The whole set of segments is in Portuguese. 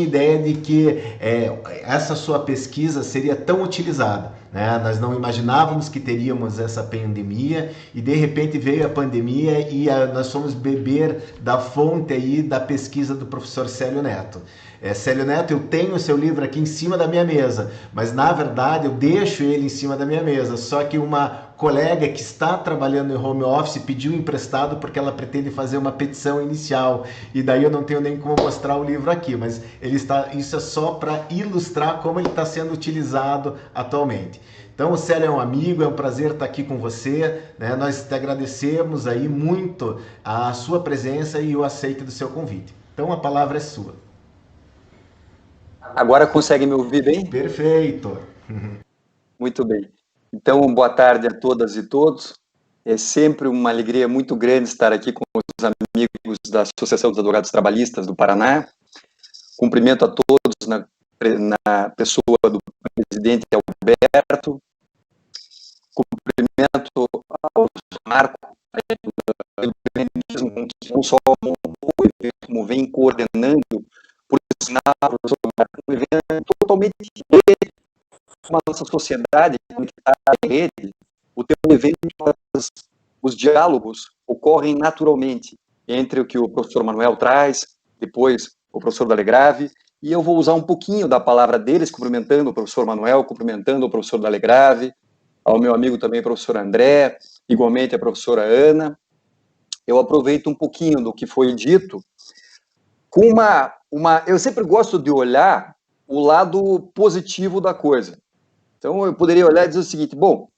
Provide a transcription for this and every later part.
ideia de que essa sua pesquisa seria tão utilizada, né? Nós não imaginávamos que teríamos essa pandemia e de repente veio a pandemia e nós fomos beber da fonte aí da pesquisa do professor Célio Neto. Célio Neto, eu tenho o seu livro aqui em cima da minha mesa, mas na verdade eu deixo ele em cima da minha mesa, só que uma colega que está trabalhando em home office pediu emprestado porque ela pretende fazer uma petição inicial e daí eu não tenho nem como mostrar o livro aqui, mas isso é só para ilustrar como ele está sendo utilizado atualmente. Então o Célio é um amigo, é um prazer estar aqui com você, né? Nós te agradecemos aí muito a sua presença e o aceite do seu convite. Então a palavra é sua. Agora consegue me ouvir bem? Perfeito. Muito bem. Então, boa tarde a todas e todos. É sempre uma alegria muito grande estar aqui com os amigos da Associação dos Advogados Trabalhistas do Paraná. Cumprimento a todos na pessoa do presidente Alberto. Cumprimento ao Marco, não só como vem coordenando, por sinal, um evento totalmente diferente na nossa sociedade, em rede, o teu evento, os diálogos ocorrem naturalmente entre o que o professor Manuel traz, depois o professor Dalegrave, e eu vou usar um pouquinho da palavra deles, cumprimentando o professor Manuel, cumprimentando o professor Dalegrave, ao meu amigo também, professor André, igualmente a professora Ana. Eu aproveito um pouquinho do que foi dito, com eu sempre gosto de olhar o lado positivo da coisa. Então, eu poderia olhar e dizer o seguinte, bom,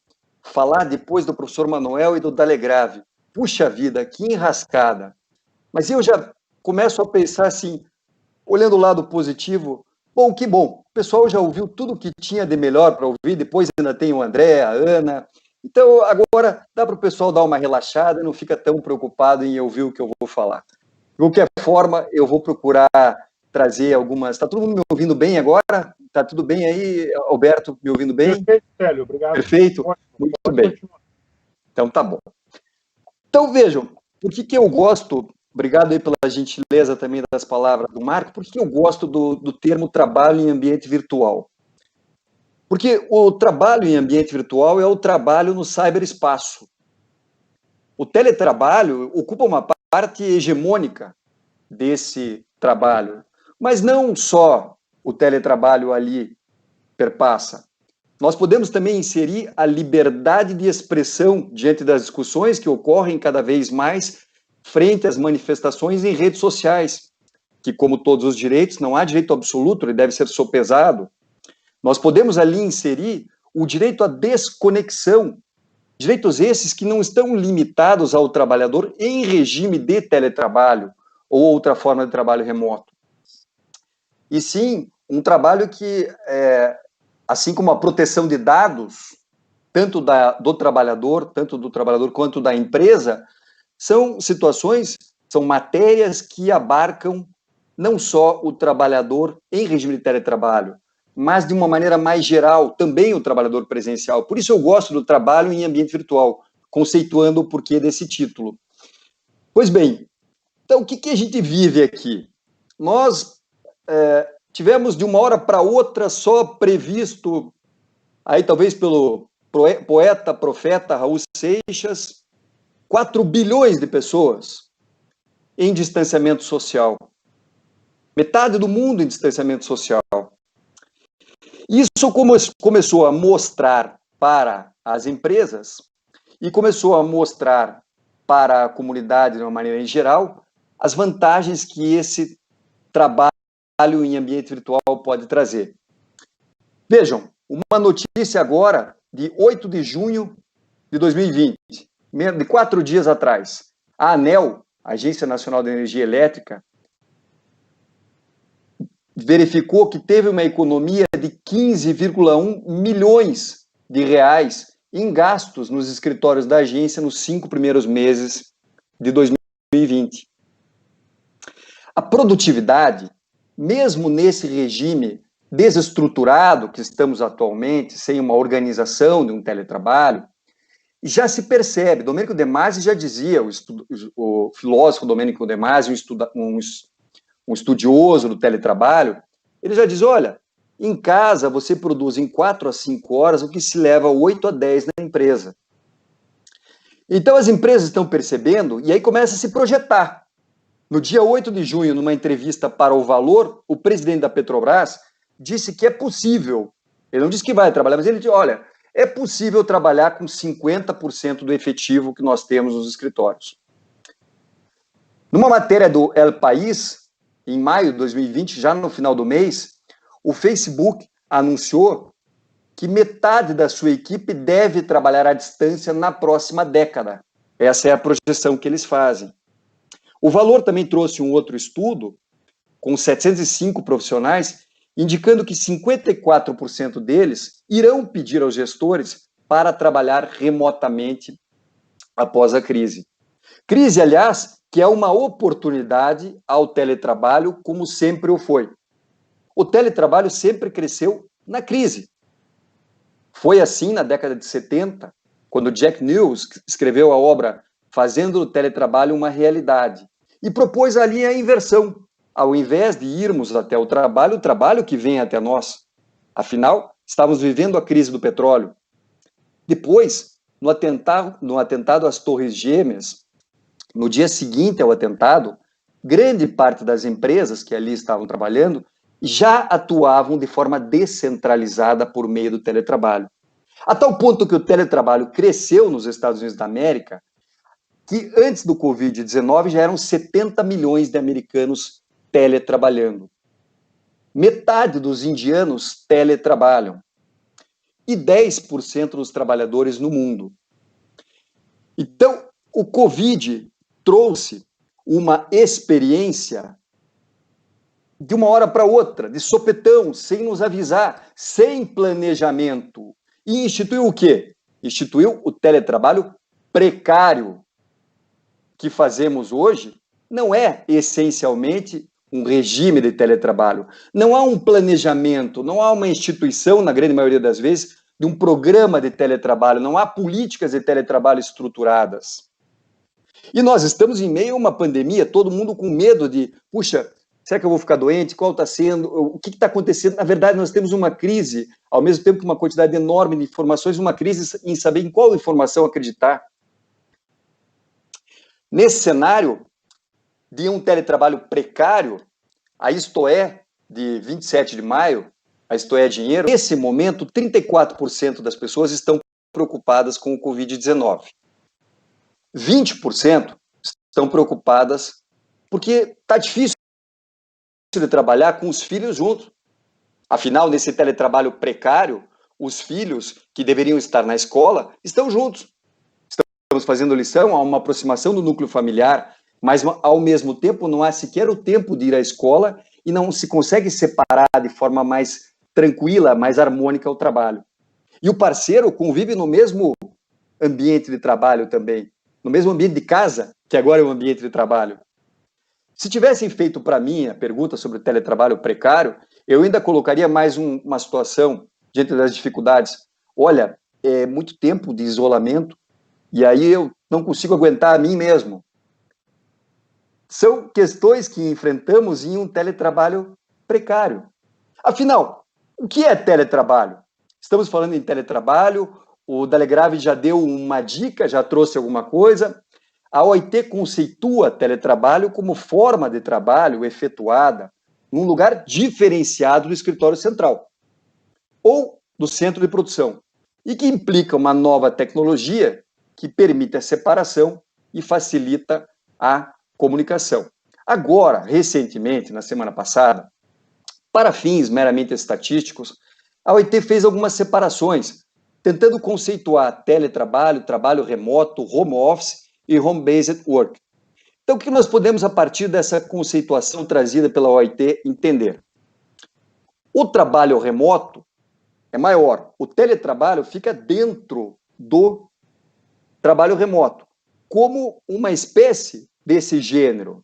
falar depois do professor Manuel e do Dalegrave, puxa vida, que enrascada. Mas eu já começo a pensar assim, olhando o lado positivo, bom, que bom, o pessoal já ouviu tudo que tinha de melhor para ouvir, depois ainda tem o André, a Ana, então agora dá para o pessoal dar uma relaxada e não fica tão preocupado em ouvir o que eu vou falar. De qualquer forma, eu vou procurar trazer algumas... Está todo mundo me ouvindo bem agora? Está tudo bem aí, Alberto, me ouvindo bem? Perfeito, Célio, obrigado. Perfeito? Muito bem. Então, tá bom. Então, vejam, por que eu gosto, obrigado aí pela gentileza também das palavras do Marco, por que eu gosto do termo trabalho em ambiente virtual? Porque o trabalho em ambiente virtual é o trabalho no ciberespaço. O teletrabalho ocupa uma parte hegemônica desse trabalho, mas não só o teletrabalho ali perpassa. Nós podemos também inserir a liberdade de expressão diante das discussões que ocorrem cada vez mais frente às manifestações em redes sociais, que, como todos os direitos, não há direito absoluto, ele deve ser sopesado. Nós podemos ali inserir o direito à desconexão, direitos esses que não estão limitados ao trabalhador em regime de teletrabalho ou outra forma de trabalho remoto. E sim, um trabalho que, assim como a proteção de dados, tanto do trabalhador quanto da empresa, são situações, são matérias que abarcam não só o trabalhador em regime de teletrabalho, mas de uma maneira mais geral, também o trabalhador presencial. Por isso eu gosto do trabalho em ambiente virtual, conceituando o porquê desse título. Pois bem, então o que a gente vive aqui? Nós tivemos de uma hora para outra só previsto, aí talvez pelo poeta, profeta Raul Seixas, 4 bilhões de pessoas em distanciamento social. Metade do mundo em distanciamento social. Isso começou a mostrar para as empresas e começou a mostrar para a comunidade de uma maneira em geral as vantagens que esse trabalho em ambiente virtual pode trazer. Vejam, uma notícia agora de 8 de junho de 2020, de 4 dias atrás. A ANEEL, Agência Nacional de Energia Elétrica, verificou que teve uma economia de 15,1 milhões de reais em gastos nos escritórios da agência nos 5 primeiros meses de 2020. A produtividade, mesmo nesse regime desestruturado que estamos atualmente, sem uma organização de um teletrabalho, já se percebe. Domênico De Masi já dizia, o filósofo Domênico De Masi, um estudioso do teletrabalho, Ele já diz, olha, em casa você produz em 4 a 5 horas o que se leva 8 a 10 na empresa. Então as empresas estão percebendo e aí começa a se projetar. No dia 8 de junho, numa entrevista para o Valor, o presidente da Petrobras disse que é possível, ele não disse que vai trabalhar, mas ele disse, olha, é possível trabalhar com 50% do efetivo que nós temos nos escritórios. Numa matéria do El País, em maio de 2020, já no final do mês, o Facebook anunciou que metade da sua equipe deve trabalhar à distância na próxima década. Essa é a projeção que eles fazem. O Valor também trouxe um outro estudo, com 705 profissionais, indicando que 54% deles irão pedir aos gestores para trabalhar remotamente após a crise. Crise, aliás, que é uma oportunidade ao teletrabalho, como sempre o foi. O teletrabalho sempre cresceu na crise. Foi assim na década de 70, quando Jack Mills escreveu a obra Fazendo o Teletrabalho uma Realidade, e propôs ali a inversão. Ao invés de irmos até o trabalho que vem até nós. Afinal, estávamos vivendo a crise do petróleo. Depois, no atentado às Torres Gêmeas, no dia seguinte ao atentado, grande parte das empresas que ali estavam trabalhando já atuavam de forma descentralizada por meio do teletrabalho. A tal ponto que o teletrabalho cresceu nos Estados Unidos da América, que antes do Covid-19 já eram 70 milhões de americanos teletrabalhando. Metade dos indianos teletrabalham. E 10% dos trabalhadores no mundo. Então, o Covid trouxe uma experiência de uma hora para outra, de sopetão, sem nos avisar, sem planejamento. E instituiu o quê? Instituiu o teletrabalho precário. Que fazemos hoje não é essencialmente um regime de teletrabalho. Não há um planejamento, não há uma instituição, na grande maioria das vezes, de um programa de teletrabalho, não há políticas de teletrabalho estruturadas. E nós estamos em meio a uma pandemia, todo mundo com medo de, puxa, será que eu vou ficar doente? Qual está sendo? O que está acontecendo? Na verdade, nós temos uma crise, ao mesmo tempo que uma quantidade enorme de informações, uma crise em saber em qual informação acreditar. Nesse cenário de um teletrabalho precário, a Isto É, de 27 de maio, a Isto É Dinheiro, nesse momento, 34% das pessoas estão preocupadas com o Covid-19. 20% estão preocupadas porque está difícil de trabalhar com os filhos juntos. Afinal, nesse teletrabalho precário, os filhos que deveriam estar na escola estão juntos. Estamos fazendo lição, há uma aproximação do núcleo familiar, mas ao mesmo tempo não há sequer o tempo de ir à escola e não se consegue separar de forma mais tranquila, mais harmônica o trabalho. E o parceiro convive no mesmo ambiente de trabalho também, no mesmo ambiente de casa, que agora é um ambiente de trabalho. Se tivessem feito para mim a pergunta sobre o teletrabalho precário, eu ainda colocaria mais uma situação diante das dificuldades. Olha, é muito tempo de isolamento, e aí eu não consigo aguentar a mim mesmo. São questões que enfrentamos em um teletrabalho precário. Afinal, o que é teletrabalho? Estamos falando em teletrabalho, o Dalegrave já deu uma dica, já trouxe alguma coisa. A OIT conceitua teletrabalho como forma de trabalho efetuada num lugar diferenciado do escritório central ou do centro de produção e que implica uma nova tecnologia que permite a separação e facilita a comunicação. Agora, recentemente, na semana passada, para fins meramente estatísticos, a OIT fez algumas separações, tentando conceituar teletrabalho, trabalho remoto, home office e home-based work. Então, o que nós podemos, a partir dessa conceituação trazida pela OIT, entender? O trabalho remoto é maior, o teletrabalho fica dentro do trabalho remoto, como uma espécie desse gênero.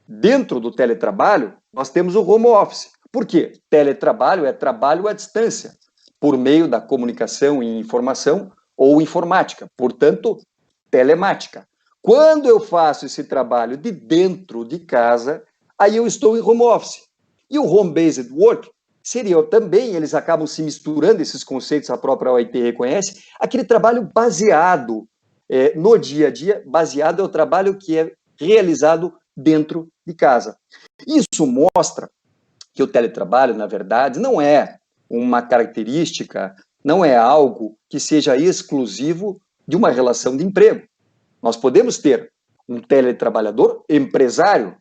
Dentro do teletrabalho, nós temos o home office. Por quê? Teletrabalho é trabalho à distância, por meio da comunicação e informação ou informática, portanto, telemática. Quando eu faço esse trabalho de dentro de casa, aí eu estou em home office. E o home-based work seria também, eles acabam se misturando esses conceitos, a própria OIT reconhece, aquele trabalho baseado no dia a dia, baseado é o trabalho que é realizado dentro de casa. Isso mostra que o teletrabalho, na verdade, não é uma característica, não é algo que seja exclusivo de uma relação de emprego. Nós podemos ter um teletrabalhador empresário,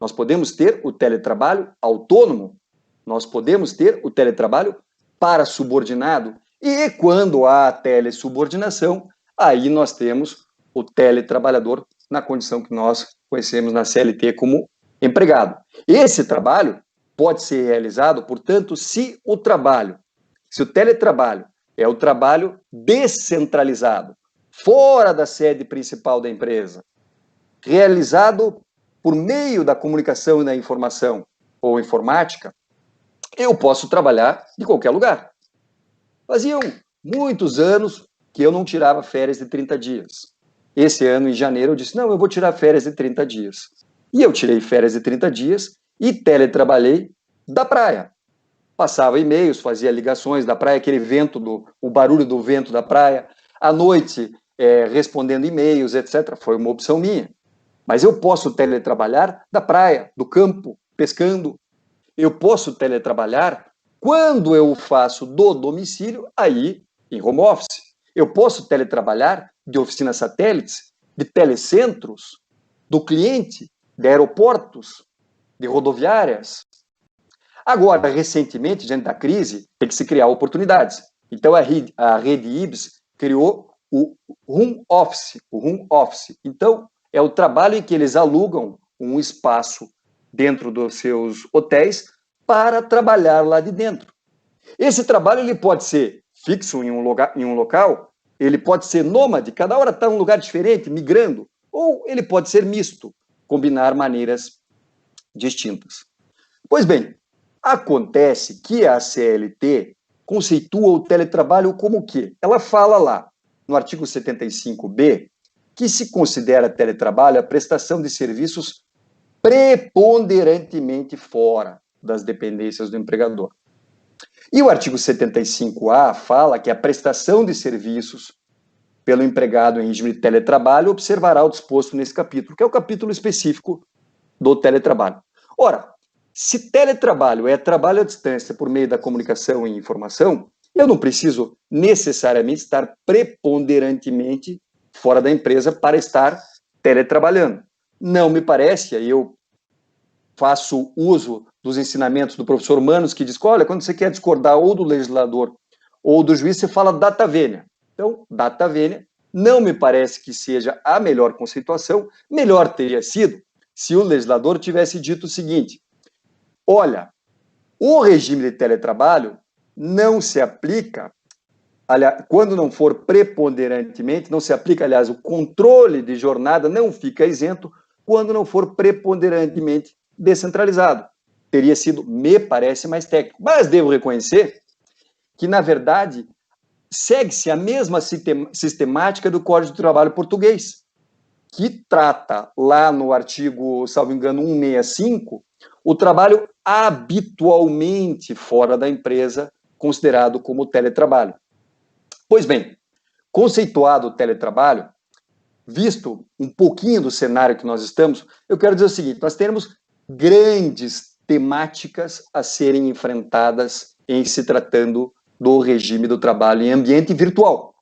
nós podemos ter o teletrabalho autônomo, nós podemos ter o teletrabalho para subordinado, e quando há telesubordinação, aí nós temos o teletrabalhador na condição que nós conhecemos na CLT como empregado. Esse trabalho pode ser realizado, portanto, se o teletrabalho é o trabalho descentralizado, fora da sede principal da empresa, realizado por meio da comunicação e da informação ou informática, eu posso trabalhar de qualquer lugar. Faziam muitos anos que eu não tirava férias de 30 dias. Esse ano, em janeiro, eu disse, não, eu vou tirar férias de 30 dias. E eu tirei férias de 30 dias e teletrabalhei da praia. Passava e-mails, fazia ligações da praia, aquele vento, o barulho do vento da praia. À noite, respondendo e-mails, etc. Foi uma opção minha. Mas eu posso teletrabalhar da praia, do campo, pescando. Eu posso teletrabalhar quando eu faço do domicílio, aí em home office. Eu posso teletrabalhar de oficinas satélites, de telecentros, do cliente, de aeroportos, de rodoviárias. Agora, recentemente, diante da crise, tem que se criar oportunidades. Então, a rede IBS criou o home office. Então, é o trabalho em que eles alugam um espaço dentro dos seus hotéis para trabalhar lá de dentro. Esse trabalho ele pode ser fixo em um local, ele pode ser nômade, cada hora está em um lugar diferente, migrando, ou ele pode ser misto, combinar maneiras distintas. Pois bem, acontece que a CLT conceitua o teletrabalho como o quê? Ela fala lá, no artigo 75B, que se considera teletrabalho a prestação de serviços preponderantemente fora das dependências do empregador. E o artigo 75A fala que a prestação de serviços pelo empregado em regime de teletrabalho observará o disposto nesse capítulo, que é o capítulo específico do teletrabalho. Ora, se teletrabalho é trabalho à distância por meio da comunicação e informação, eu não preciso necessariamente estar preponderantemente fora da empresa para estar teletrabalhando. Não me parece, aí eu faço uso dos ensinamentos do professor Manos, que diz, olha, quando você quer discordar ou do legislador ou do juiz, você fala data vênia. Então, data vênia não me parece que seja a melhor conceituação. Melhor teria sido se o legislador tivesse dito o seguinte, olha, o regime de teletrabalho não se aplica, aliás, quando não for preponderantemente, não se aplica, aliás, o controle de jornada não fica isento quando não for preponderantemente descentralizado. Teria sido, me parece, mais técnico. Mas devo reconhecer que, na verdade, segue-se a mesma sistemática do Código do Trabalho português, que trata lá no artigo, salvo engano, 165, o trabalho habitualmente fora da empresa, considerado como teletrabalho. Pois bem, conceituado o teletrabalho, visto um pouquinho do cenário que nós estamos, eu quero dizer o seguinte, nós temos grandes temáticas a serem enfrentadas em se tratando do regime do trabalho em ambiente virtual.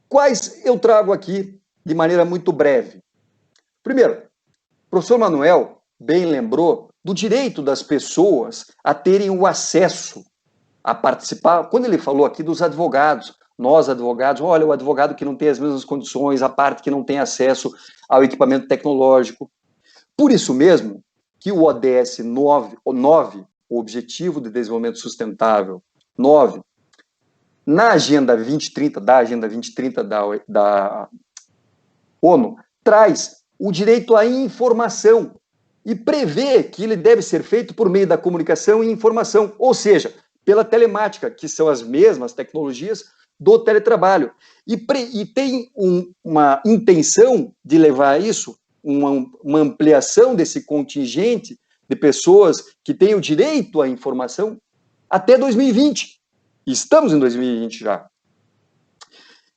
Quais eu trago aqui de maneira muito breve? Primeiro, o professor Manuel bem lembrou do direito das pessoas a terem o acesso a participar, quando ele falou aqui dos advogados, nós advogados, olha, o advogado que não tem as mesmas condições, a parte que não tem acesso ao equipamento tecnológico. Por isso mesmo que o ODS 9, o Objetivo de Desenvolvimento Sustentável 9, na Agenda 2030, da ONU, traz o direito à informação e prevê que ele deve ser feito por meio da comunicação e informação, ou seja, pela telemática, que são as mesmas tecnologias do teletrabalho. E tem uma intenção de levar isso, uma ampliação desse contingente de pessoas que têm o direito à informação até 2020. Estamos em 2020 já.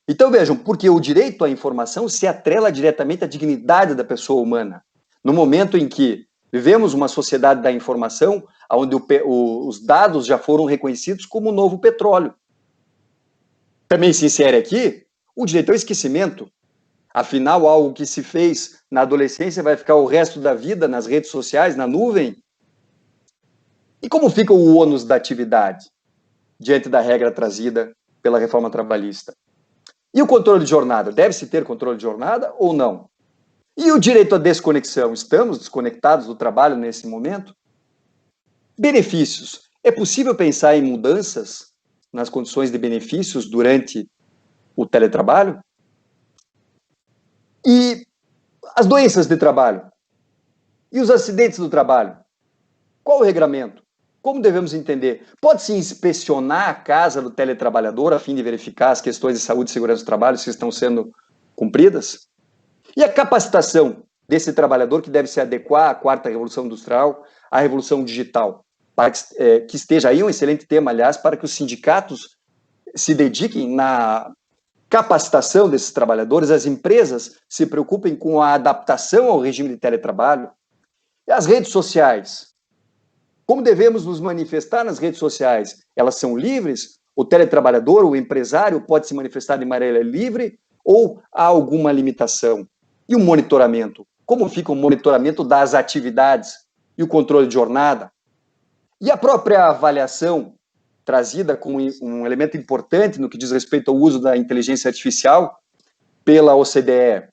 Então vejam, porque o direito à informação se atrela diretamente à dignidade da pessoa humana. No momento em que vivemos uma sociedade da informação, onde os dados já foram reconhecidos como o novo petróleo. Também se insere aqui o direito ao esquecimento. Afinal, algo que se fez na adolescência vai ficar o resto da vida nas redes sociais, na nuvem? E como fica o ônus da atividade diante da regra trazida pela reforma trabalhista? E o controle de jornada? Deve-se ter controle de jornada ou não? E o direito à desconexão? Estamos desconectados do trabalho nesse momento? Benefícios. É possível pensar em mudanças nas condições de benefícios durante o teletrabalho? E as doenças de trabalho? E os acidentes do trabalho? Qual o regramento? Como devemos entender? Pode-se inspecionar a casa do teletrabalhador a fim de verificar as questões de saúde e segurança do trabalho se estão sendo cumpridas? E a capacitação desse trabalhador que deve se adequar à quarta revolução industrial, à revolução digital? Para que esteja aí um excelente tema, aliás, para que os sindicatos se dediquem na capacitação desses trabalhadores, as empresas se preocupem com a adaptação ao regime de teletrabalho. E as redes sociais? Como devemos nos manifestar nas redes sociais? Elas são livres? O teletrabalhador, o empresário, pode se manifestar de maneira livre ou há alguma limitação? E o monitoramento? Como fica o monitoramento das atividades e o controle de jornada? E a própria avaliação, trazida como um elemento importante no que diz respeito ao uso da inteligência artificial pela OCDE,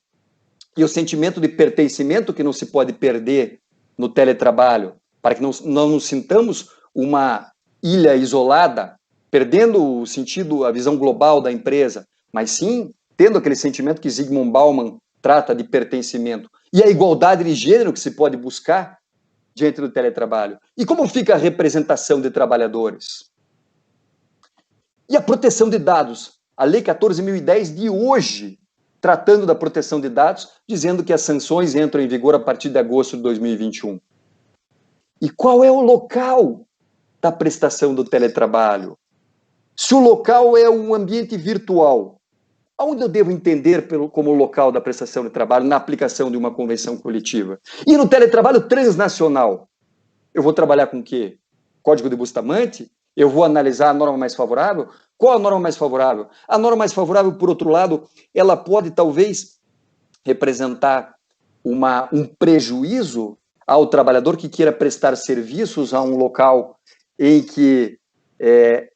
e o sentimento de pertencimento que não se pode perder no teletrabalho, para que não nos sintamos uma ilha isolada, perdendo o sentido, a visão global da empresa, mas sim tendo aquele sentimento que Zygmunt Bauman trata de pertencimento. E a igualdade de gênero que se pode buscar diante do teletrabalho. E como fica a representação de trabalhadores? E a proteção de dados? A Lei 14.010 de hoje, tratando da proteção de dados, dizendo que as sanções entram em vigor a partir de agosto de 2021. E qual é o local da prestação do teletrabalho? Se o local é um ambiente virtual, aonde eu devo entender como local da prestação de trabalho na aplicação de uma convenção coletiva? E no teletrabalho transnacional, eu vou trabalhar com o quê? Código de Bustamante? Eu vou analisar a norma mais favorável? Qual a norma mais favorável? A norma mais favorável, por outro lado, ela pode talvez representar um prejuízo ao trabalhador que queira prestar serviços a um local em que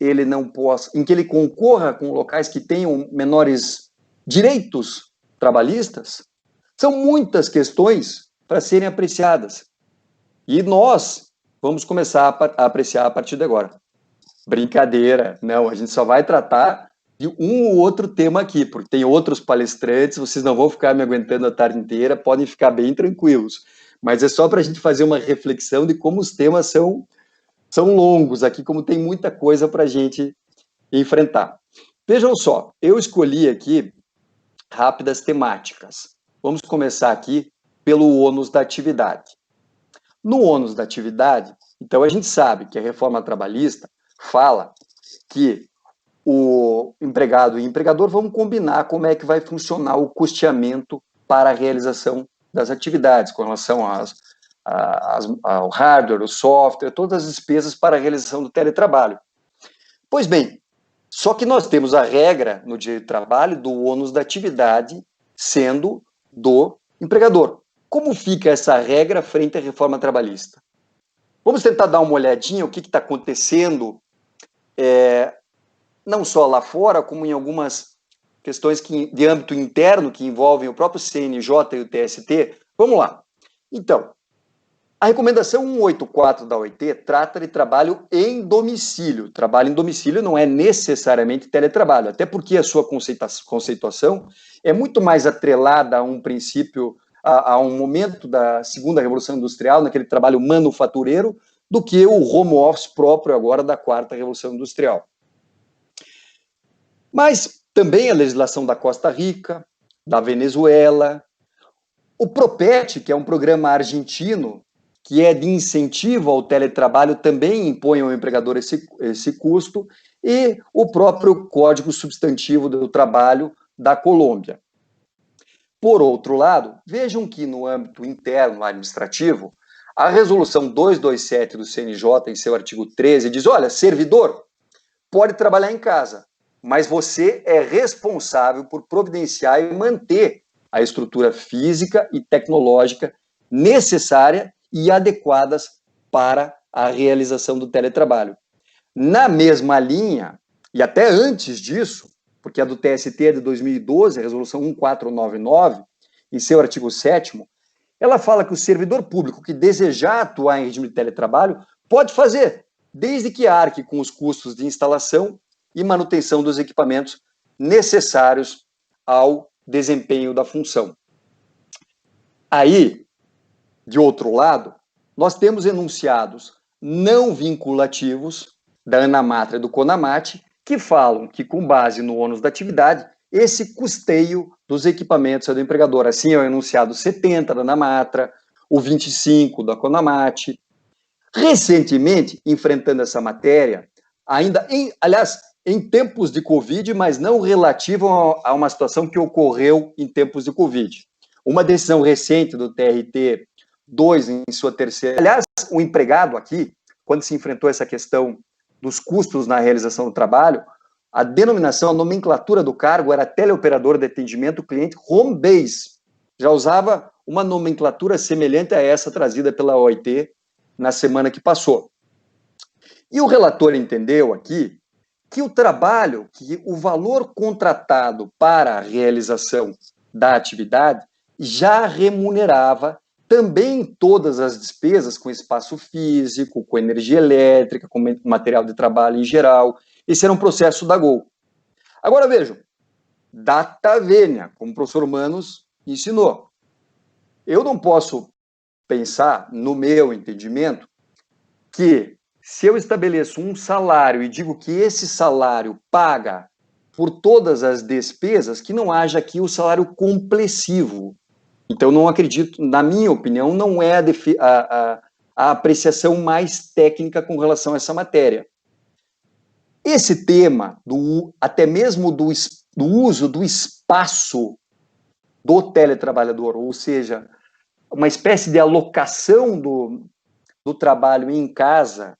ele não possa, em que ele concorra com locais que tenham menores direitos trabalhistas. São muitas questões para serem apreciadas. E nós vamos começar a apreciar a partir de agora. Brincadeira, não, a gente só vai tratar de um ou outro tema aqui, porque tem outros palestrantes, vocês não vão ficar me aguentando a tarde inteira, podem ficar bem tranquilos. Mas é só para a gente fazer uma reflexão de como os temas são longos aqui, como tem muita coisa para a gente enfrentar. Vejam só, eu escolhi aqui rápidas temáticas. Vamos começar aqui pelo ônus da atividade. No ônus da atividade, então a gente sabe que a reforma trabalhista fala que o empregado e o empregador vão combinar como é que vai funcionar o custeamento para a realização das atividades, com relação ao hardware, o software, todas as despesas para a realização do teletrabalho. Pois bem, só que nós temos a regra no direito do trabalho do ônus da atividade sendo do empregador. Como fica essa regra frente à reforma trabalhista? Vamos tentar dar uma olhadinha o que está acontecendo, não só lá fora, como em algumas questões de âmbito interno que envolvem o próprio CNJ e o TST. Vamos lá. Então, a recomendação 184 da OIT trata de trabalho em domicílio. Trabalho em domicílio não é necessariamente teletrabalho, até porque a sua conceituação é muito mais atrelada a um princípio, a um momento da segunda revolução industrial, naquele trabalho manufatureiro, do que o home office próprio agora da quarta revolução industrial. Mas também a legislação da Costa Rica, da Venezuela, o PROPET, que é um programa argentino que é de incentivo ao teletrabalho, também impõe ao empregador esse custo, e o próprio Código Substantivo do Trabalho da Colômbia. Por outro lado, vejam que no âmbito interno administrativo, a resolução 227 do CNJ, em seu artigo 13, diz, olha, servidor pode trabalhar em casa, mas você é responsável por providenciar e manter a estrutura física e tecnológica necessária e adequadas para a realização do teletrabalho. Na mesma linha, e até antes disso, porque a do TST é de 2012, a resolução 1499, em seu artigo 7º, ela fala que o servidor público que desejar atuar em regime de teletrabalho pode fazer, desde que arque com os custos de instalação e manutenção dos equipamentos necessários ao desempenho da função. Aí, de outro lado, nós temos enunciados não vinculativos da ANAMATRA e do CONAMAT, que falam que, com base no ônus da atividade, esse custeio dos equipamentos é do empregador. Assim é o enunciado 70 da ANAMATRA, o 25 da CONAMAT. Recentemente, enfrentando essa matéria, aliás, em tempos de Covid, mas não relativo a uma situação que ocorreu em tempos de Covid. Uma decisão recente do TRT 2, em sua terceira... Aliás, o empregado aqui, quando se enfrentou essa questão dos custos na realização do trabalho, a denominação, a nomenclatura do cargo era teleoperador de atendimento cliente home base. Já usava uma nomenclatura semelhante a essa trazida pela OIT na semana que passou. E o relator entendeu aqui que o trabalho, que o valor contratado para a realização da atividade já remunerava também todas as despesas com espaço físico, com energia elétrica, com material de trabalho em geral. Esse era um processo da Gol. Agora vejam, data vênia, como o professor Manos ensinou. Eu não posso pensar, no meu entendimento, que se eu estabeleço um salário e digo que esse salário paga por todas as despesas, que não haja aqui o salário complessivo. Então, não acredito, na minha opinião, não é a apreciação mais técnica com relação a essa matéria. Esse tema, até mesmo do uso do espaço do teletrabalhador, ou seja, uma espécie de alocação do trabalho em casa,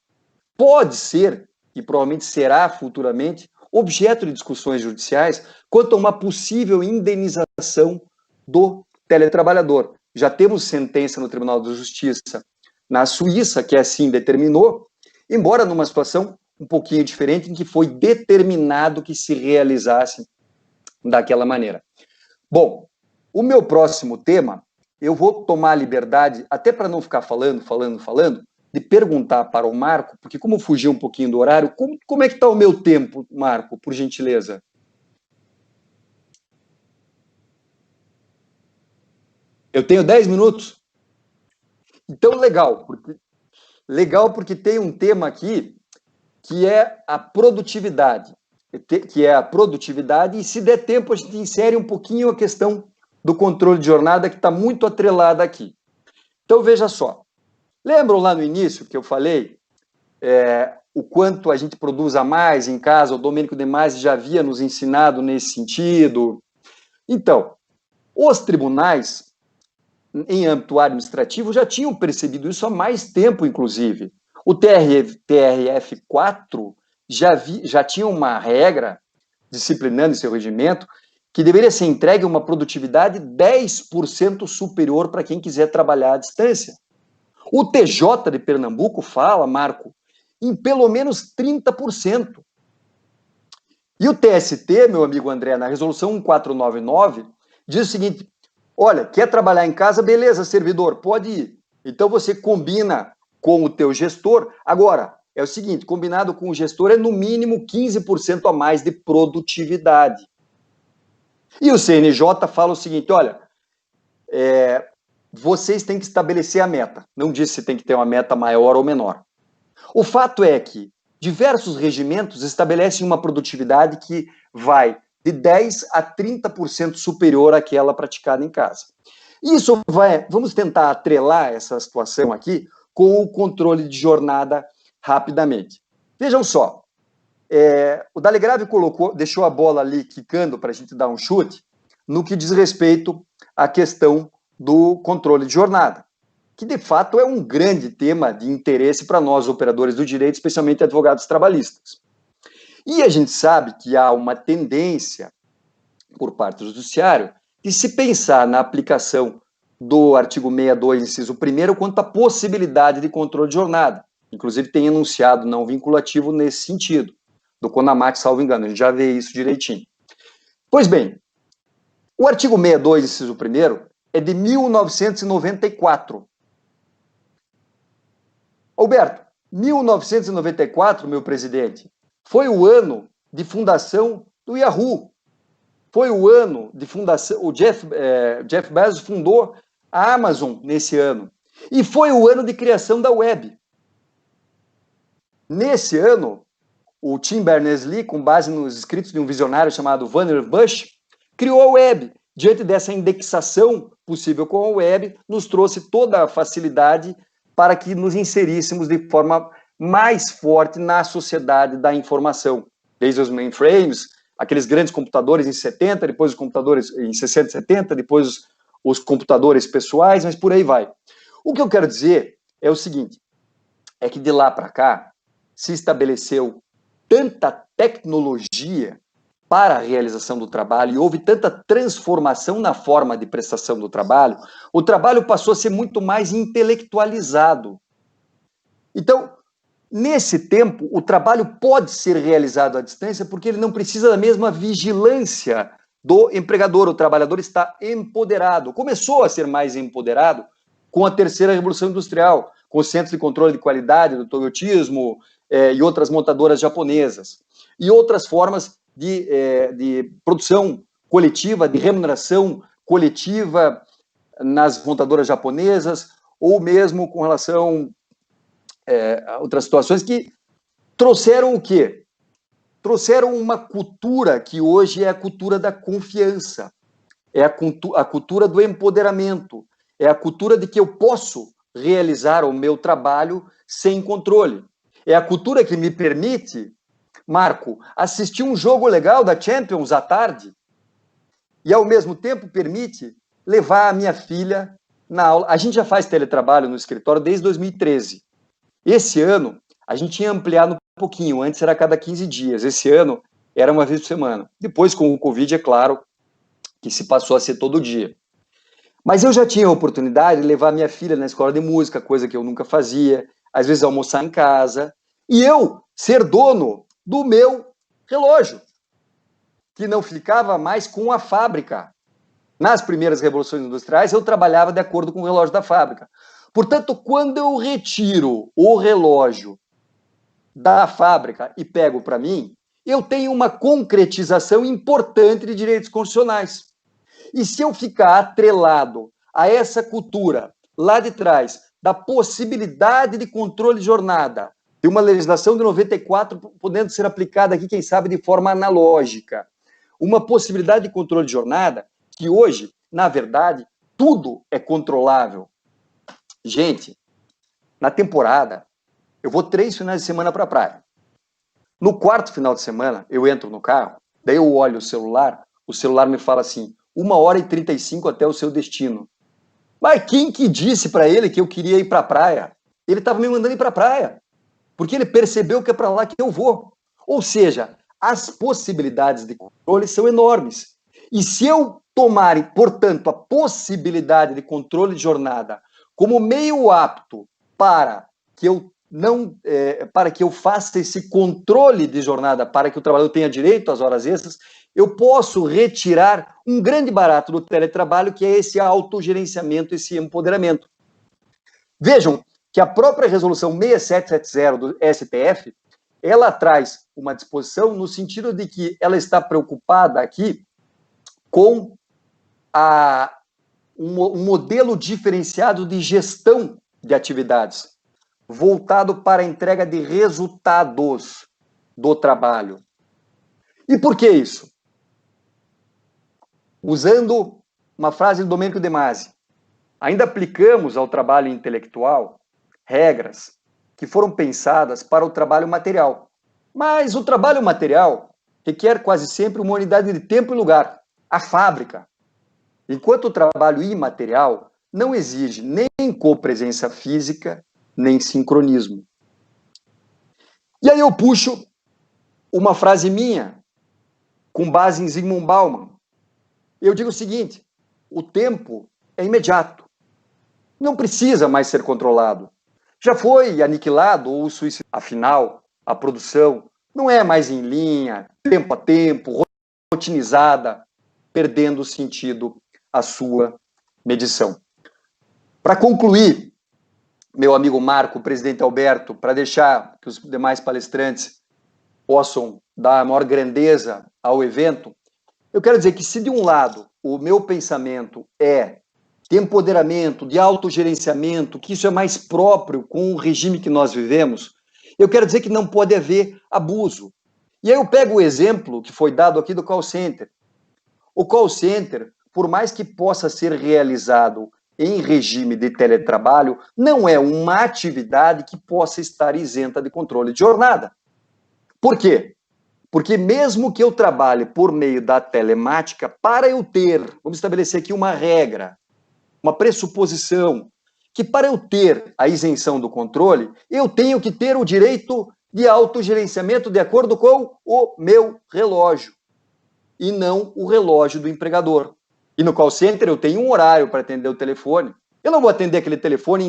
pode ser, e provavelmente será futuramente, objeto de discussões judiciais quanto a uma possível indenização do teletrabalhador. Já temos sentença no Tribunal de Justiça na Suíça, que assim determinou, embora numa situação um pouquinho diferente, em que foi determinado que se realizasse daquela maneira. Bom, o meu próximo tema, eu vou tomar a liberdade, até para não ficar falando, de perguntar para o Marco, porque como fugiu um pouquinho do horário, como é que está o meu tempo, Marco, por gentileza? Eu tenho 10 minutos? Então, legal porque tem um tema aqui que é a produtividade, e se der tempo a gente insere um pouquinho a questão do controle de jornada, que está muito atrelada aqui. Então, veja só. Lembram lá no início que eu falei o quanto a gente produz a mais em casa? O Domênico De Masi já havia nos ensinado nesse sentido. Então, os tribunais, em âmbito administrativo, já tinham percebido isso há mais tempo, inclusive. O TRF4 já tinha uma regra, disciplinando em seu regimento, que deveria ser entregue uma produtividade 10% superior para quem quiser trabalhar à distância. O TJ de Pernambuco fala, Marco, em pelo menos 30%. E o TST, meu amigo André, na resolução 1499, diz o seguinte: olha, quer trabalhar em casa? Beleza, servidor, pode ir. Então você combina com o teu gestor. Agora, é o seguinte, combinado com o gestor é no mínimo 15% a mais de produtividade. E o CNJ fala o seguinte, olha, vocês têm que estabelecer a meta. Não diz se tem que ter uma meta maior ou menor. O fato é que diversos regimentos estabelecem uma produtividade que vai de 10% a 30% superior àquela praticada em casa. Vamos tentar atrelar essa situação aqui com o controle de jornada rapidamente. Vejam só, o Dalegrave deixou a bola ali quicando para a gente dar um chute no que diz respeito à questão do controle de jornada, que de fato é um grande tema de interesse para nós, operadores do direito, especialmente advogados trabalhistas. E a gente sabe que há uma tendência, por parte do judiciário, de se pensar na aplicação do artigo 62, inciso 1º, quanto à possibilidade de controle de jornada. Inclusive tem enunciado não vinculativo nesse sentido, do CONAMAT, salvo engano, a gente já vê isso direitinho. Pois bem, o artigo 62, inciso 1º, é de 1994. Alberto, 1994, meu presidente, foi o ano de fundação do Yahoo. Foi o ano de fundação, o Jeff Bezos fundou a Amazon nesse ano. E foi o ano de criação da web. Nesse ano, o Tim Berners-Lee, com base nos escritos de um visionário chamado Vannevar Bush, criou a web. Diante dessa indexação possível com a web, nos trouxe toda a facilidade para que nos inseríssemos de forma mais forte na sociedade da informação. Desde os mainframes, aqueles grandes computadores em 70, depois os computadores em 60 e 70, depois os computadores pessoais, mas por aí vai. O que eu quero dizer é o seguinte, é que de lá para cá se estabeleceu tanta tecnologia para a realização do trabalho e houve tanta transformação na forma de prestação do trabalho, o trabalho passou a ser muito mais intelectualizado. Então, nesse tempo, o trabalho pode ser realizado à distância porque ele não precisa da mesma vigilância do empregador. O trabalhador está empoderado. Começou a ser mais empoderado com a terceira revolução industrial, com os centros de controle de qualidade do toyotismo e outras montadoras japonesas. E outras formas de produção coletiva, de remuneração coletiva nas montadoras japonesas, ou mesmo com relação a outras situações que trouxeram o quê? Trouxeram uma cultura que hoje é a cultura da confiança, é a cultura do empoderamento, é a cultura de que eu posso realizar o meu trabalho sem controle. É a cultura que me permite, Marco, assistir um jogo legal da Champions à tarde e, ao mesmo tempo, permite levar a minha filha na aula. A gente já faz teletrabalho no escritório desde 2013. Esse ano, a gente tinha ampliado um pouquinho. Antes era a cada 15 dias. Esse ano, era uma vez por semana. Depois, com o Covid, é claro que se passou a ser todo dia. Mas eu já tinha a oportunidade de levar minha filha na escola de música, coisa que eu nunca fazia. Às vezes, almoçar em casa. E eu ser dono do meu relógio, que não ficava mais com a fábrica. Nas primeiras revoluções industriais, eu trabalhava de acordo com o relógio da fábrica. Portanto, quando eu retiro o relógio da fábrica e pego para mim, eu tenho uma concretização importante de direitos constitucionais. E se eu ficar atrelado a essa cultura lá de trás, da possibilidade de controle de jornada, de uma legislação de 94 podendo ser aplicada aqui, quem sabe, de forma analógica, uma possibilidade de controle de jornada que hoje, na verdade, tudo é controlável. Gente, na temporada, eu vou 3 finais de semana para a praia. No 4º final de semana, eu entro no carro, daí eu olho o celular me fala assim, 1h35 até o seu destino. Mas quem que disse para ele que eu queria ir para a praia? Ele estava me mandando ir para a praia, porque ele percebeu que é para lá que eu vou. Ou seja, as possibilidades de controle são enormes. E se eu tomar, portanto, a possibilidade de controle de jornada como meio apto para que eu faça esse controle de jornada, para que o trabalhador tenha direito às horas extras, eu posso retirar um grande barato do teletrabalho, que é esse autogerenciamento, esse empoderamento. Vejam que a própria resolução 6770 do STF, ela traz uma disposição no sentido de que ela está preocupada aqui com um modelo diferenciado de gestão de atividades, voltado para a entrega de resultados do trabalho. E por que isso? Usando uma frase do Domênico De Masi, ainda aplicamos ao trabalho intelectual regras que foram pensadas para o trabalho material. Mas o trabalho material requer quase sempre uma unidade de tempo e lugar, a fábrica. Enquanto o trabalho imaterial não exige nem copresença física, nem sincronismo. E aí eu puxo uma frase minha, com base em Zygmunt Bauman. Eu digo o seguinte: o tempo é imediato. Não precisa mais ser controlado. Já foi aniquilado ou suicidado. Afinal, a produção não é mais em linha, tempo a tempo, rotinizada, perdendo o sentido a sua medição. Para concluir, meu amigo Marco, presidente Alberto, para deixar que os demais palestrantes possam dar maior grandeza ao evento, eu quero dizer que se de um lado o meu pensamento é de empoderamento, de autogerenciamento, que isso é mais próprio com o regime que nós vivemos, eu quero dizer que não pode haver abuso. E aí eu pego o exemplo que foi dado aqui do call center. O call center, por mais que possa ser realizado em regime de teletrabalho, não é uma atividade que possa estar isenta de controle de jornada. Por quê? Porque mesmo que eu trabalhe por meio da telemática, para eu ter, vamos estabelecer aqui uma regra, uma pressuposição, que para eu ter a isenção do controle, eu tenho que ter o direito de autogerenciamento de acordo com o meu relógio, e não o relógio do empregador. E no call center eu tenho um horário para atender o telefone. Eu não vou atender aquele telefone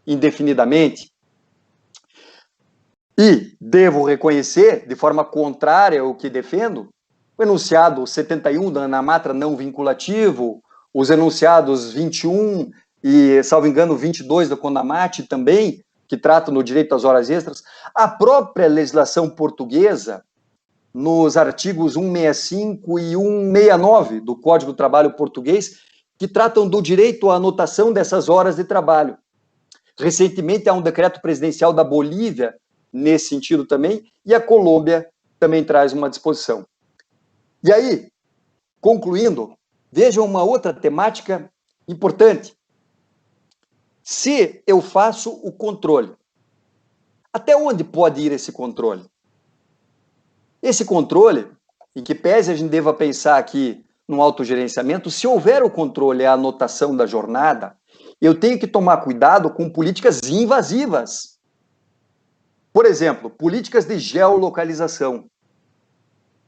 indefinidamente. E devo reconhecer, de forma contrária ao que defendo, o enunciado 71 da ANAMATRA não vinculativo, os enunciados 21 e, salvo engano, 22 da CONAMAT também, que tratam do direito às horas extras, a própria legislação portuguesa, nos artigos 165 e 169 do Código do Trabalho português, que tratam do direito à anotação dessas horas de trabalho. Recentemente há um decreto presidencial da Bolívia nesse sentido também, e a Colômbia também traz uma disposição. E aí, concluindo, vejam uma outra temática importante. Se eu faço o controle, até onde pode ir esse controle? Esse controle, em que pese a gente deva pensar aqui no autogerenciamento, se houver o controle e a anotação da jornada, eu tenho que tomar cuidado com políticas invasivas. Por exemplo, políticas de geolocalização.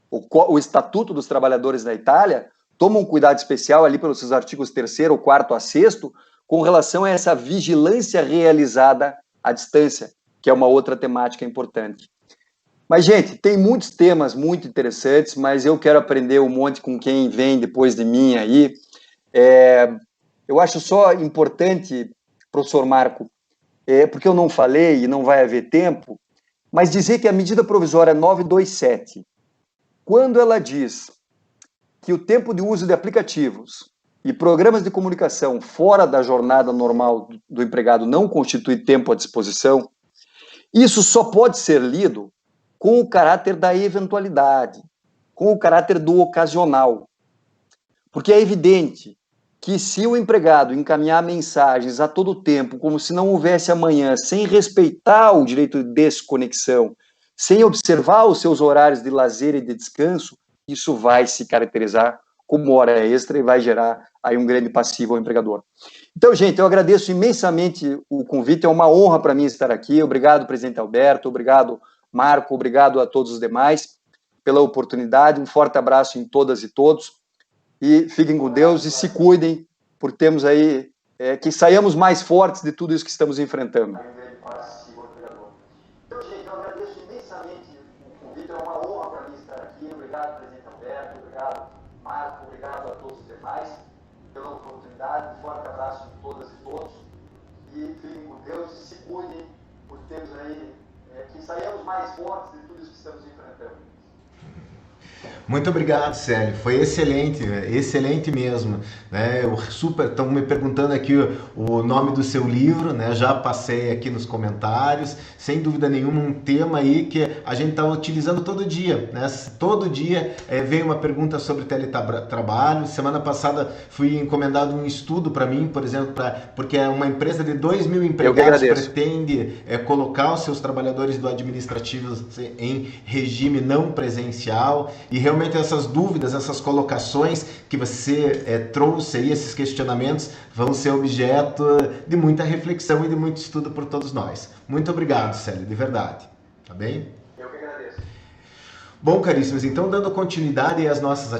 O Estatuto dos Trabalhadores da Itália toma um cuidado especial ali pelos seus artigos 3º, 4º a 6º, com relação a essa vigilância realizada à distância, que é uma outra temática importante. Mas, gente, tem muitos temas muito interessantes, mas eu quero aprender um monte com quem vem depois de mim aí. Eu acho só importante, professor Marco, porque eu não falei e não vai haver tempo, mas dizer que a medida provisória 927, quando ela diz que o tempo de uso de aplicativos e programas de comunicação fora da jornada normal do empregado não constitui tempo à disposição, isso só pode ser lido com o caráter da eventualidade, com o caráter do ocasional. Porque é evidente que se o empregado encaminhar mensagens a todo tempo, como se não houvesse amanhã, sem respeitar o direito de desconexão, sem observar os seus horários de lazer e de descanso, isso vai se caracterizar como hora extra e vai gerar aí um grande passivo ao empregador. Então, gente, eu agradeço imensamente o convite, é uma honra para mim estar aqui. Obrigado, presidente Alberto, obrigado, Marco, obrigado a todos os demais pela oportunidade. Um forte abraço em todas e todos. E fiquem com Deus e se cuidem, por termos aí, que saiamos mais fortes de tudo isso que estamos enfrentando. Então, gente, eu agradeço imensamente o convite, é uma honra para mim estar aqui. Obrigado, presidente Alberto, obrigado, Marco, obrigado a todos os demais pela oportunidade. Um forte abraço em todas e todos. E fiquem com Deus e se cuidem, por termos aí, que saiamos mais fortes de tudo isso que estamos enfrentando. Muito obrigado, Célio. Foi excelente, excelente mesmo. Né? Estão me perguntando aqui o nome do seu livro, né? Já passei aqui nos comentários. Sem dúvida nenhuma, um tema aí que a gente está utilizando todo dia. Né? Todo dia vem uma pergunta sobre teletrabalho. Semana passada fui encomendado um estudo para mim, por exemplo, porque é uma empresa de 2.000 empregados pretende colocar os seus trabalhadores do administrativo em regime não presencial, e realmente essas dúvidas, essas colocações que você trouxe aí, esses questionamentos, vão ser objeto de muita reflexão e de muito estudo por todos nós. Muito obrigado, Célio, de verdade. Tá bem? Eu que agradeço. Bom, caríssimos, então dando continuidade às nossas